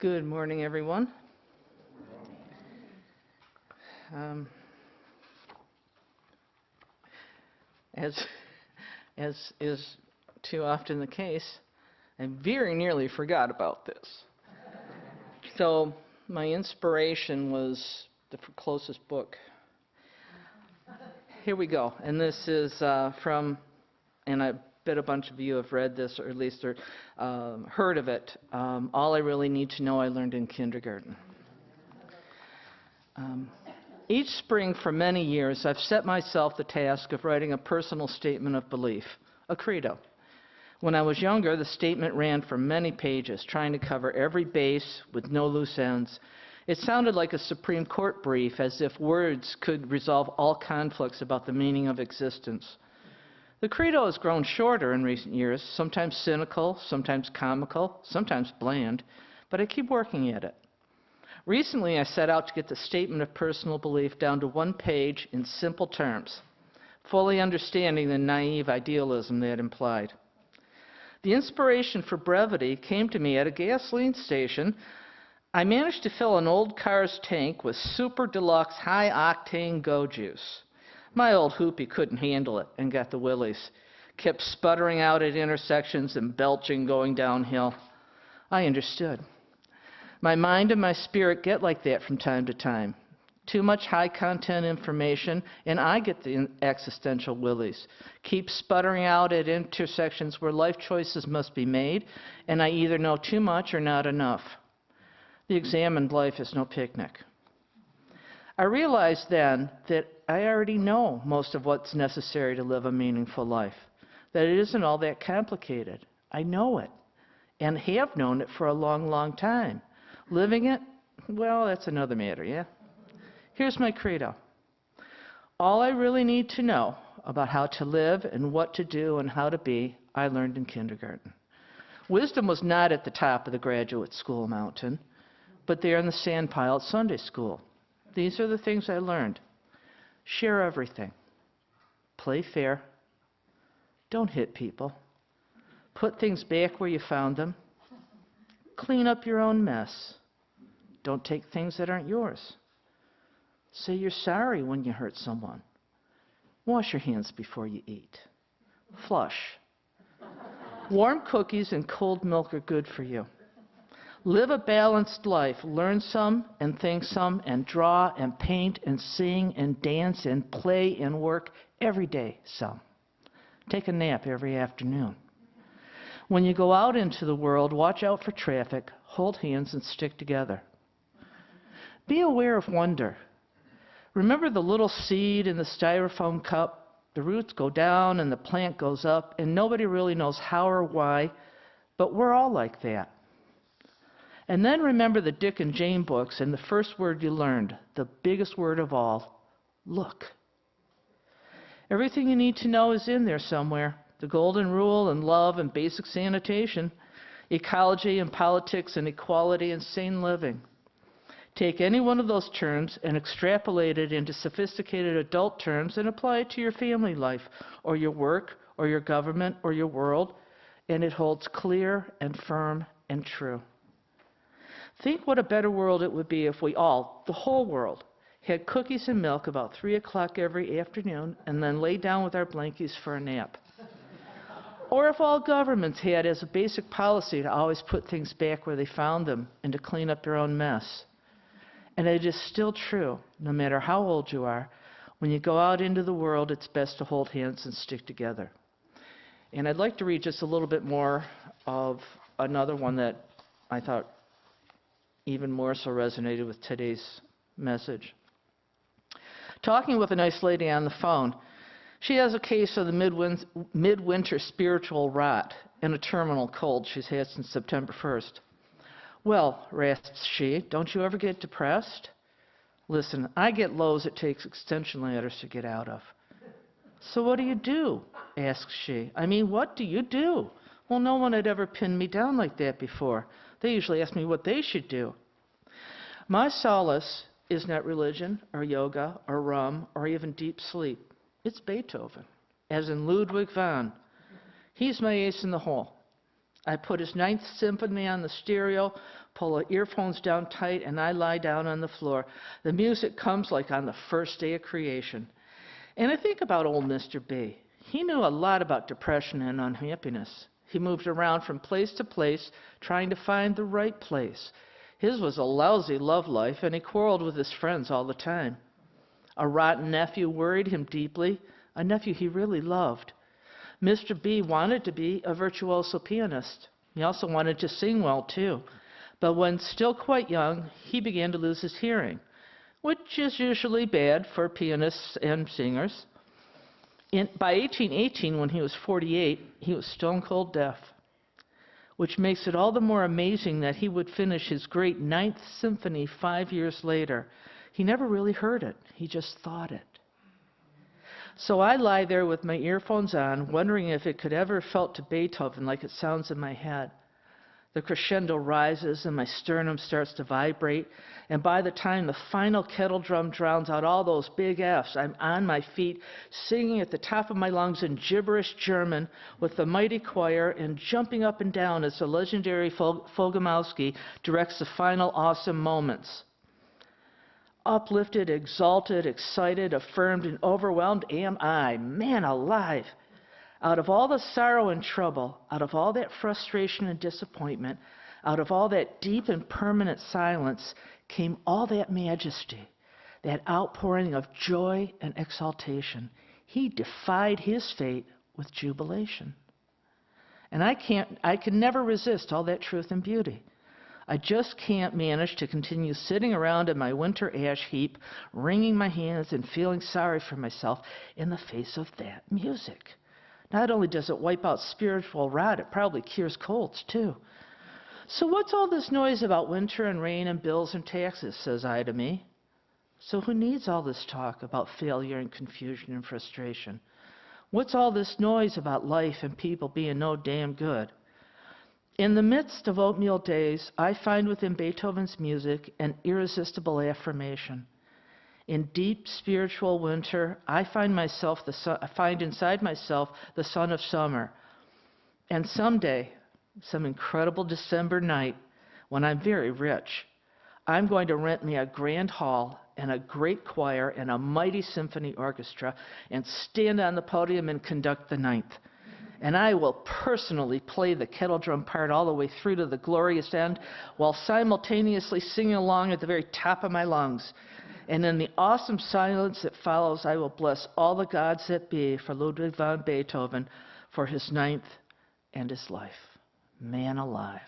Good morning, everyone. As is too often the case, I very nearly forgot about this. So my inspiration was the closest book. Here we go. And this is from, and I bet a bunch of you have read this, or at least heard of it. All I Really Need to Know I Learned in Kindergarten. Each spring for many years, I've set myself the task of writing a personal statement of belief, a credo. When I was younger, the statement ran for many pages, trying to cover every base with no loose ends. It sounded like a Supreme Court brief, as if words could resolve all conflicts about the meaning of existence. The credo has grown shorter in recent years, sometimes cynical, sometimes comical, sometimes bland, but I keep working at it. Recently, I set out to get the statement of personal belief down to one page in simple terms, fully understanding the naive idealism that implied. The inspiration for brevity came to me at a gasoline station. I managed to fill an old car's tank with super deluxe high-octane Go Juice. My old hoopy couldn't handle it and got the willies, kept sputtering out at intersections and belching going downhill. I understood. My mind and my spirit get like that from time to time. Too much high-content information, and I get the existential willies. Keep sputtering out at intersections where life choices must be made, and I either know too much or not enough. The examined life is no picnic. I realized then that I already know most of what's necessary to live a meaningful life, that it isn't all that complicated. I know it, and have known it for a long, long time. Living it, well, that's another matter, yeah? Here's my credo. All I really need to know about how to live and what to do and how to be, I learned in kindergarten. Wisdom was not at the top of the graduate school mountain, but there in the sandpile at Sunday school. These are the things I learned. Share everything. Play fair. Don't hit people. Put things back where you found them. Clean up your own mess. Don't take things that aren't yours. Say you're sorry when you hurt someone. Wash your hands before you eat. Flush. Warm cookies and cold milk are good for you. Live a balanced life. Learn some and think some and draw and paint and sing and dance and play and work every day some. Take a nap every afternoon. When you go out into the world, watch out for traffic, hold hands and stick together. Be aware of wonder. Remember the little seed in the styrofoam cup? The roots go down and the plant goes up, and nobody really knows how or why, but we're all like that. And then remember the Dick and Jane books and the first word you learned, the biggest word of all, look. Everything you need to know is in there somewhere. The golden rule and love and basic sanitation, ecology and politics and equality and sane living. Take any one of those terms and extrapolate it into sophisticated adult terms and apply it to your family life or your work or your government or your world, and it holds clear and firm and true. Think what a better world it would be if we all, the whole world, had cookies and milk about 3 o'clock every afternoon and then lay down with our blankies for a nap. Or if all governments had as a basic policy to always put things back where they found them and to clean up their own mess. And it is still true, no matter how old you are, when you go out into the world, it's best to hold hands and stick together. And I'd like to read just a little bit more of another one that I thought even more so resonated with today's message. Talking with a nice lady on the phone, she has a case of the midwinter spiritual rot and a terminal cold she's had since September 1st. Well, rasps she, don't you ever get depressed? Listen, I get lows it takes extension ladders to get out of. So what do you do? Asks she. I mean, what do you do? Well, no one had ever pinned me down like that before. They usually ask me what they should do. My solace is not religion or yoga or rum or even deep sleep. It's Beethoven, as in Ludwig van. He's my ace in the hole. I put his Ninth Symphony on the stereo, pull the earphones down tight, and I lie down on the floor. The music comes like on the first day of creation. And I think about old Mr. B. He knew a lot about depression and unhappiness. He moved around from place to place, trying to find the right place. His was a lousy love life, and he quarreled with his friends all the time. A rotten nephew worried him deeply, a nephew he really loved. Mr. B wanted to be a virtuoso pianist. He also wanted to sing well, too. But when still quite young, he began to lose his hearing, which is usually bad for pianists and singers. By 1818, when he was 48, he was stone cold deaf, which makes it all the more amazing that he would finish his great Ninth Symphony 5 years later. He never really heard it. He just thought it. So I lie there with my earphones on, wondering if it could ever have felt to Beethoven like it sounds in my head. The crescendo rises and my sternum starts to vibrate, and by the time the final kettle drum drowns out all those big Fs, I'm on my feet, singing at the top of my lungs in gibberish German with the mighty choir and jumping up and down as the legendary Fogomowski directs the final awesome moments. Uplifted, exalted, excited, affirmed, and overwhelmed am I, man alive. Out of all the sorrow and trouble, out of all that frustration and disappointment, out of all that deep and permanent silence came all that majesty, that outpouring of joy and exaltation. He defied his fate with jubilation. And I can never resist all that truth and beauty. I just can't manage to continue sitting around in my winter ash heap, wringing my hands and feeling sorry for myself in the face of that music. Not only does it wipe out spiritual rot, it probably cures colds, too. So what's all this noise about winter and rain and bills and taxes, says I to me. So who needs all this talk about failure and confusion and frustration? What's all this noise about life and people being no damn good? In the midst of oatmeal days, I find within Beethoven's music an irresistible affirmation. In deep spiritual winter, I find inside myself the son of summer. And someday, some incredible December night, when I'm very rich, I'm going to rent me a grand hall and a great choir and a mighty symphony orchestra and stand on the podium and conduct the ninth. And I will personally play the kettle drum part all the way through to the glorious end while simultaneously singing along at the very top of my lungs. And in the awesome silence that follows, I will bless all the gods that be for Ludwig van Beethoven, for his ninth and his life. Man alive.